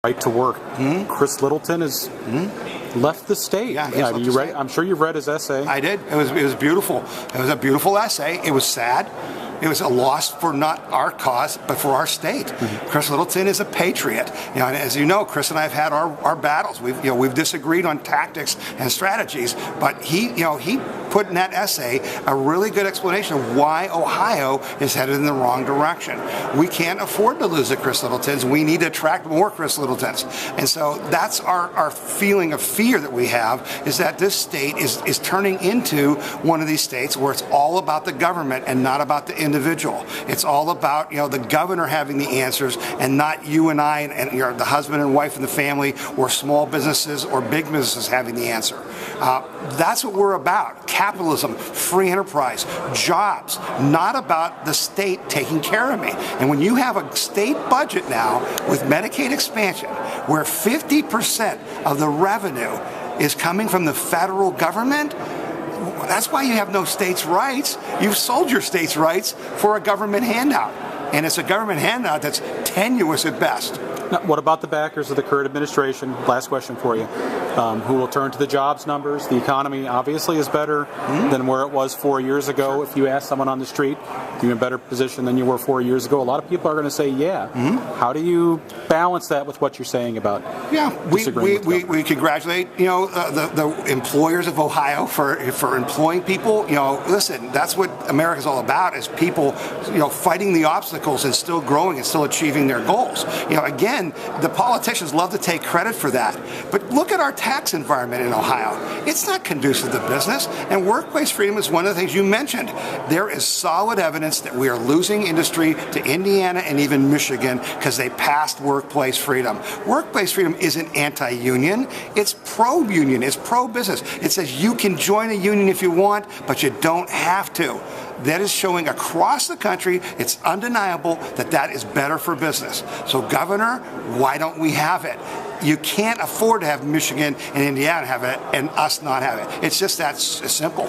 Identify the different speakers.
Speaker 1: right to work. Chris Littleton has left the state.
Speaker 2: Yeah,
Speaker 1: you read? I'm sure you've read his essay.
Speaker 2: I did. It was beautiful. It was a beautiful essay. It was sad. It was a loss for not our cause, but for our state. Chris Littleton is a patriot. And as you know, Chris and I have had our battles. We've disagreed on tactics and strategies, but he put in that essay a really good explanation of why Ohio is headed in the wrong direction. We can't afford to lose the Chris Littletons. We need to attract more Chris Littletons. And so that's our feeling of fear that we have, is that this state is turning into one of these states where it's all about the government and not about the individual. It's all about the governor having the answers and not you and I and the husband and wife and the family, or small businesses or big businesses having the answer. That's what we're about. Capitalism, free enterprise, jobs, not about the state taking care of me. And when you have a state budget now with Medicaid expansion, where 50% of the revenue is coming from the federal government, that's why you have no states' rights. You've sold your states' rights for a government handout. And it's a government handout that's tenuous at best.
Speaker 1: Now, what about the backers of the current administration? Last question for you. Who will turn to the jobs numbers? The economy obviously is better than where it was 4 years ago. If you ask someone on the street, are you in a better position than you were 4 years ago? A lot of people are going to say, yeah. How do you balance that with what you're saying about
Speaker 2: we congratulate the employers of Ohio for employing people. Listen, that's what America's all about, is people fighting the obstacles and still growing and still achieving their goals. Again, the politicians love to take credit for that, but look at our tax environment in Ohio. It's not conducive to business, and workplace freedom is one of the things you mentioned. There is solid evidence that we are losing industry to Indiana and even Michigan because they passed workplace freedom. Workplace freedom isn't anti-union. It's pro-union. It's pro-business. It says you can join a union if you want, but you don't have to. That is showing across the country. It's undeniable that is better for business. So, Governor, why don't we have it? You can't afford to have Michigan and Indiana have it and us not have it. It's just that simple.